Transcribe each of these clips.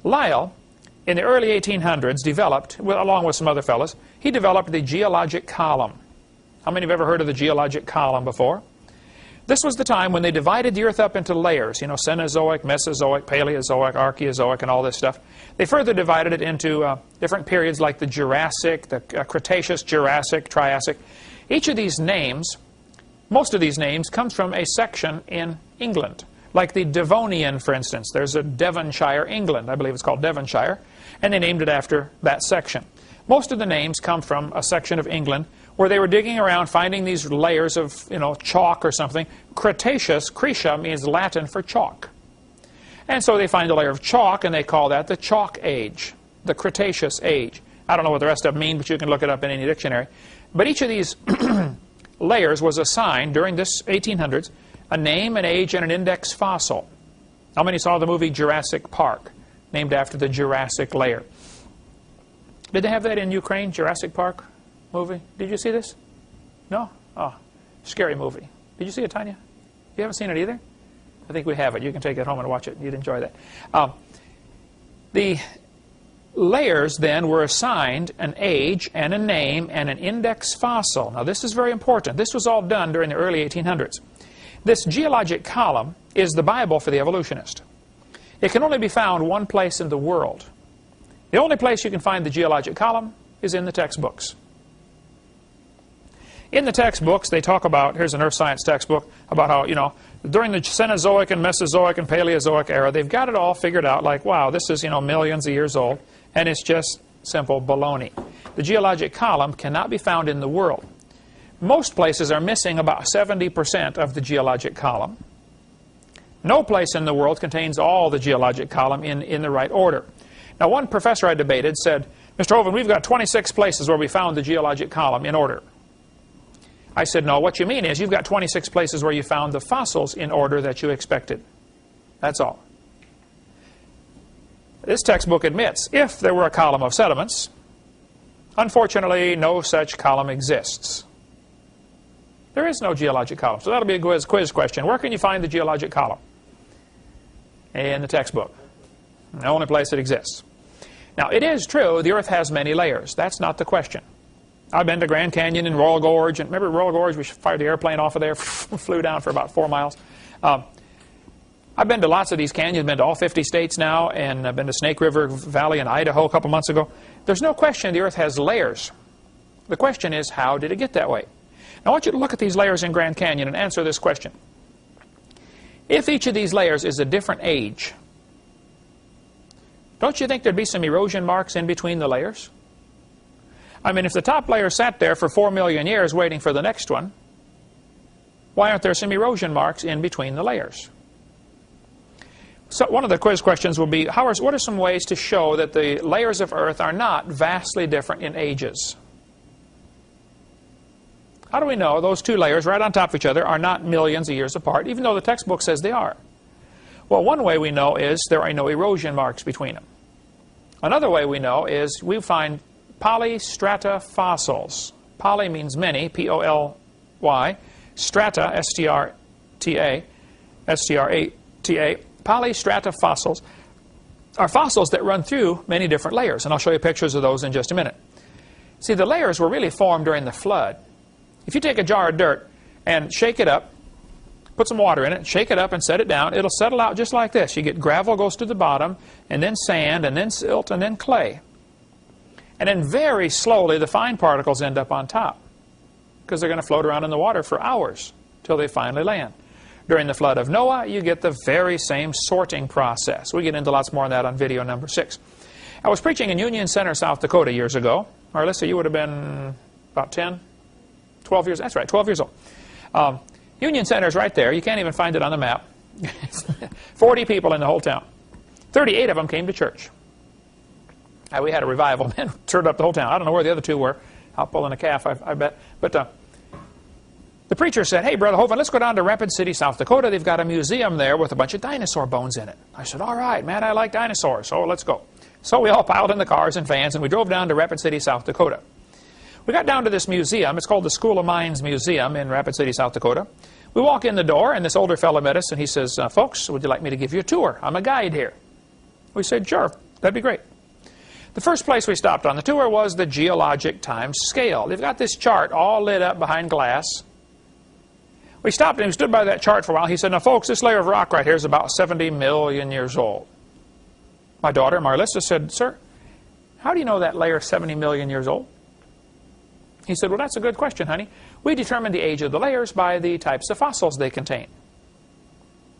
Lyell, in the early 1800s, developed, well, along with some other fellows, he developed the geologic column. How many have ever heard of the geologic column before? This was the time when they divided the Earth up into layers, you know, Cenozoic, Mesozoic, Paleozoic, Archaeozoic, and all this stuff. They further divided it into different periods like the Jurassic, the Cretaceous, Jurassic, Triassic. Each of these names, most of these names, comes from a section in England. Like the Devonian, for instance. There's a Devonshire, England. I believe it's called Devonshire. And they named it after that section. Most of the names come from a section of England where they were digging around finding these layers of, you know, chalk or something. Cretaceous, Cretia, means Latin for chalk. And so they find a layer of chalk and they call that the Chalk Age, the Cretaceous Age. I don't know what the rest of them mean, but you can look it up in any dictionary. But each of these layers was assigned during this 1800s a name, an age, and an index fossil. How many saw the movie Jurassic Park, named after the Jurassic layer? Did they have that in Ukraine, Jurassic Park movie? Did you see this? No? Oh, scary movie. Did you see it, Tanya? You haven't seen it either? I think we have it. You can take it home and watch it. You'd enjoy that. The layers then were assigned an age and a name and an index fossil. Now this is very important. This was all done during the early 1800s. This geologic column is the Bible for the evolutionist. It can only be found one place in the world. The only place you can find the geologic column is in the textbooks. In the textbooks, they talk about, here's an earth science textbook, about how, you know, during the Cenozoic and Mesozoic and Paleozoic era, they've got it all figured out like, wow, this is, you know, millions of years old, and it's just simple baloney. The geologic column cannot be found in the world. Most places are missing about 70% of the geologic column. No place in the world contains all the geologic column in the right order. Now, one professor I debated said, Mr. Hovind, we've got 26 places where we found the geologic column in order. I said, no, what you mean is you've got 26 places where you found the fossils in order that you expected. That's all. This textbook admits, if there were a column of sediments, unfortunately, no such column exists. There is no geologic column. So that'll be a quiz question. Where can you find the geologic column? In the textbook. The only place it exists. Now, it is true the Earth has many layers. That's not the question. I've been to Grand Canyon and Royal Gorge. And remember Royal Gorge? We fired the airplane off of there, flew down for about 4 miles. I've been to lots of these canyons, been to all 50 states now, and I've been to Snake River Valley in Idaho a couple months ago. There's no question the Earth has layers. The question is, how did it get that way? Now, I want you to look at these layers in Grand Canyon and answer this question. If each of these layers is a different age, don't you think there'd be some erosion marks in between the layers? I mean, if the top layer sat there for 4 million years waiting for the next one, why aren't there some erosion marks in between the layers? So one of the quiz questions will be, what are some ways to show that the layers of Earth are not vastly different in ages? How do we know those two layers right on top of each other are not millions of years apart, even though the textbook says they are? Well, one way we know is there are no erosion marks between them. Another way we know is we find polystrata fossils. Poly means many, P-O-L-Y. Strata, S-T-R-A-T-A. Polystrata fossils are fossils that run through many different layers, and I'll show you pictures of those in just a minute. See, the layers were really formed during the flood. If you take a jar of dirt and shake it up, put some water in it, shake it up and set it down, it'll settle out just like this. You get gravel goes to the bottom, and then sand, and then silt, and then clay. And then very slowly the fine particles end up on top because they're going to float around in the water for hours till they finally land. During the flood of Noah, you get the very same sorting process. We get into lots more on that on video number 6. I was preaching in Union Center, South Dakota years ago. Or Alyssa, you would have been about 10, 12 years. That's right, 12 years old. Union Center is right there. You can't even find it on the map. 40 people in the whole town. 38 of them came to church. We had a revival, man, turned up the whole town. I don't know where the other two were. Out pulling a calf, I bet. But the preacher said, hey, Brother Hovind, let's go down to Rapid City, South Dakota. They've got a museum there with a bunch of dinosaur bones in it. I said, all right, man, I like dinosaurs, so let's go. So we all piled in the cars and vans, and we drove down to Rapid City, South Dakota. We got down to this museum. It's called the School of Mines Museum in Rapid City, South Dakota. We walk in the door, and this older fellow met us, and he says, folks, would you like me to give you a tour? I'm a guide here. We said, sure, That'd be great. The first place we stopped on the tour was the geologic time scale. They've got this chart all lit up behind glass. We stopped and we stood by that chart for a while. He said, now folks, this layer of rock right here is about 70 million years old. My daughter, Marlissa, said, sir, how do you know that layer is 70 million years old? He said, well, that's a good question, honey. We determine the age of the layers by the types of fossils they contain.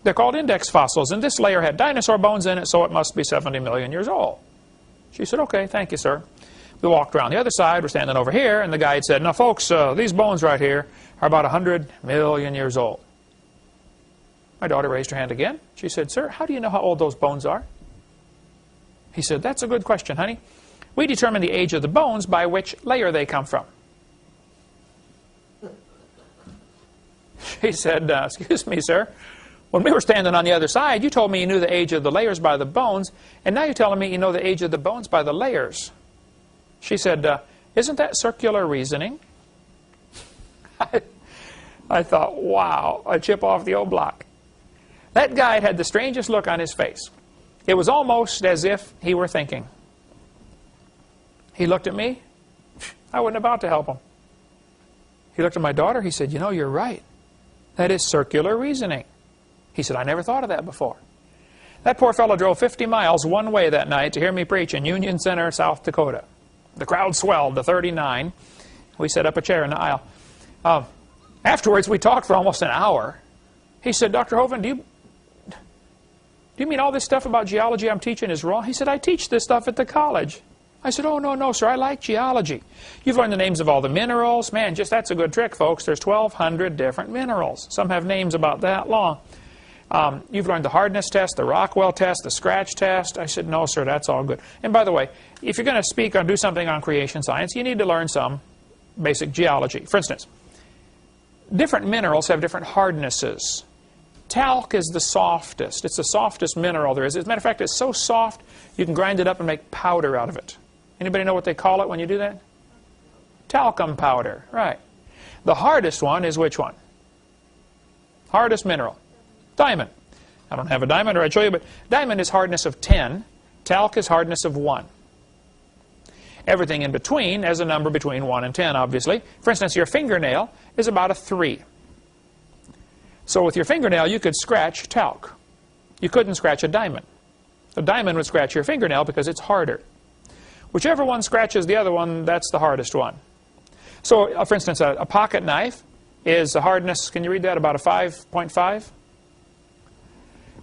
They're called index fossils, and this layer had dinosaur bones in it, so it must be 70 million years old. She said, okay, thank you, sir. We walked around the other side. We're standing over here, and the guide said, now, folks, these bones right here are about 100 million years old. My daughter raised her hand again. She said, sir, how do you know how old those bones are? He said, that's a good question, honey. We determine the age of the bones by which layer they come from. She said, excuse me, sir. When we were standing on the other side, you told me you knew the age of the layers by the bones, and now you're telling me you know the age of the bones by the layers. She said, isn't that circular reasoning? I thought, wow, a chip off the old block. That guide had the strangest look on his face. It was almost as if he were thinking. He looked at me. I wasn't about to help him. He looked at my daughter. He said, you know, you're right. That is circular reasoning. He said, I never thought of that before. That poor fellow drove 50 miles one way that night to hear me preach in Union Center, South Dakota. The crowd swelled to 39. We set up a chair in the aisle. Afterwards, we talked for almost an hour. He said, Dr. Hovind, do you mean all this stuff about geology I'm teaching is wrong? He said, I teach this stuff at the college. I said, oh, no, sir, I like geology. You've learned the names of all the minerals. Man, just that's a good trick, folks. There's 1,200 different minerals. Some have names about that long. You've learned the hardness test, the Rockwell test, the scratch test. I said, no, sir, that's all good. And by the way, if you're going to speak or do something on creation science, you need to learn some basic geology. For instance, different minerals have different hardnesses. Talc is the softest. It's the softest mineral there is. As a matter of fact, it's so soft, you can grind it up and make powder out of it. Anybody know what they call it when you do that? Talcum powder, right. The hardest one is which one? Hardest mineral. Diamond. I don't have a diamond, or I'd show you, but diamond is hardness of 10. Talc is hardness of 1. Everything in between has a number between 1 and 10, obviously. For instance, your fingernail is about a 3. So with your fingernail, you could scratch talc. You couldn't scratch a diamond. A diamond would scratch your fingernail because it's harder. Whichever one scratches the other one, that's the hardest one. So, for instance, a pocket knife is a hardness, can you read that, about a 5.5?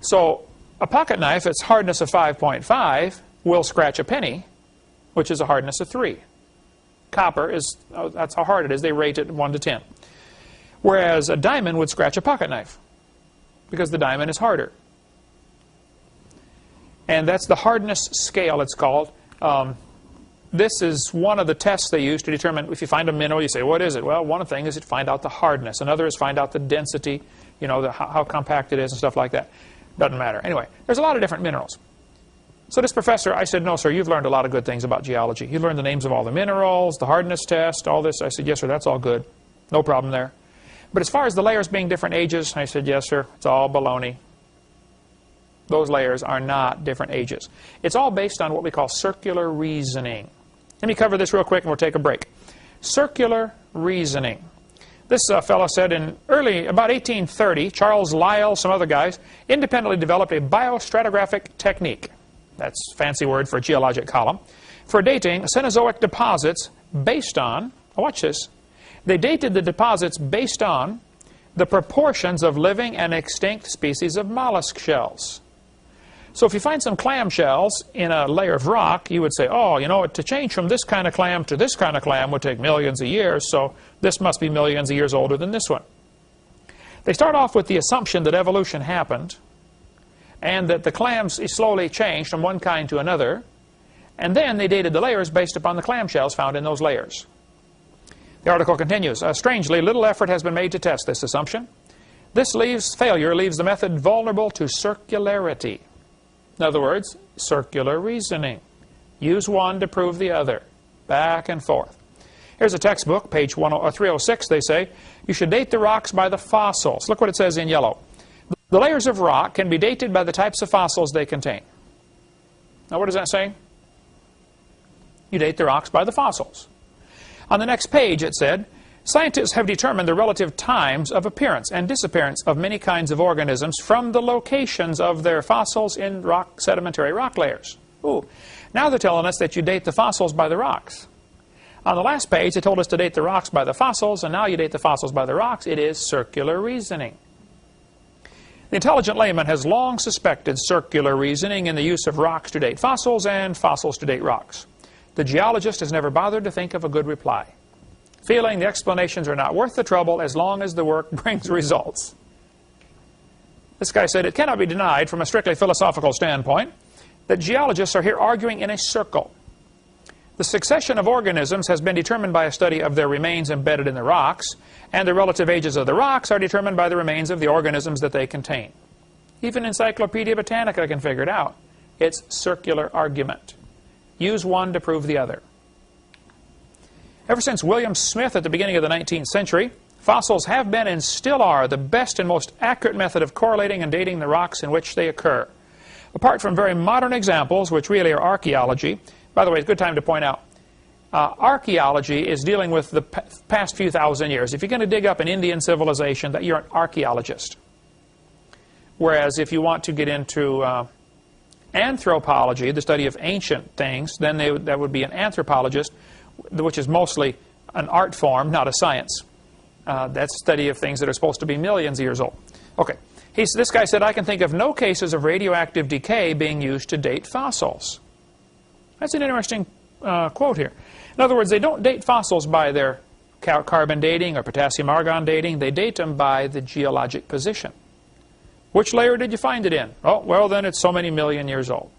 So, a pocket knife, its hardness of 5.5 will scratch a penny, which is a hardness of 3. Copper is, that's how hard it is. They rate it 1 to 10. Whereas a diamond would scratch a pocket knife because the diamond is harder. And that's the hardness scale, it's called. This is one of the tests they use to determine if you find a mineral, you say, what is it? Well, one thing is to find out the hardness. Another is find out the density, you know, how compact it is and stuff like that. Doesn't matter. Anyway, there's a lot of different minerals. So this professor, I said, no, sir, you've learned a lot of good things about geology. You learned the names of all the minerals, the hardness test, all this. I said, yes, sir, that's all good. No problem there. But as far as the layers being different ages, I said, yes, sir, it's all baloney. Those layers are not different ages. It's all based on what we call circular reasoning. Let me cover this real quick and we'll take a break. Circular reasoning. This fellow said in about 1830, Charles Lyell, some other guys, independently developed a biostratigraphic technique. That's a fancy word for a geologic column. For dating Cenozoic deposits based on, watch this, they dated the deposits based on the proportions of living and extinct species of mollusk shells. So if you find some clam shells in a layer of rock, you would say, oh, you know, to change from this kind of clam to this kind of clam would take millions of years, so this must be millions of years older than this one. They start off with the assumption that evolution happened and that the clams slowly changed from one kind to another, and then they dated the layers based upon the clam shells found in those layers. The article continues, strangely, little effort has been made to test this assumption. This failure leaves the method vulnerable to circularity. In other words, circular reasoning. Use one to prove the other. Back and forth. Here's a textbook, page 306. They say, you should date the rocks by the fossils. Look what it says in yellow. The layers of rock can be dated by the types of fossils they contain. Now what is that saying? You date the rocks by the fossils. On the next page it said, scientists have determined the relative times of appearance and disappearance of many kinds of organisms from the locations of their fossils in sedimentary rock layers. Ooh. Now they're telling us that you date the fossils by the rocks. On the last page, they told us to date the rocks by the fossils, and now you date the fossils by the rocks. It is circular reasoning. The intelligent layman has long suspected circular reasoning in the use of rocks to date fossils and fossils to date rocks. The geologist has never bothered to think of a good reply, feeling the explanations are not worth the trouble as long as the work brings results. This guy said, it cannot be denied from a strictly philosophical standpoint that geologists are here arguing in a circle. The succession of organisms has been determined by a study of their remains embedded in the rocks, and the relative ages of the rocks are determined by the remains of the organisms that they contain. Even Encyclopedia Britannica can figure it out. It's circular argument. Use one to prove the other. Ever since William Smith at the beginning of the 19th century, fossils have been and still are the best and most accurate method of correlating and dating the rocks in which they occur. Apart from very modern examples, which really are archaeology. By the way, it's a good time to point out, archaeology is dealing with the past few thousand years. If you're going to dig up an Indian civilization, you're an archaeologist. Whereas if you want to get into anthropology, the study of ancient things, then that would be an anthropologist, which is mostly an art form, not a science. That's study of things that are supposed to be millions of years old. Okay, this guy said, I can think of no cases of radioactive decay being used to date fossils. That's an interesting quote here. In other words, they don't date fossils by their carbon dating or potassium argon dating. They date them by the geologic position. Which layer did you find it in? Oh, well, then it's so many million years old.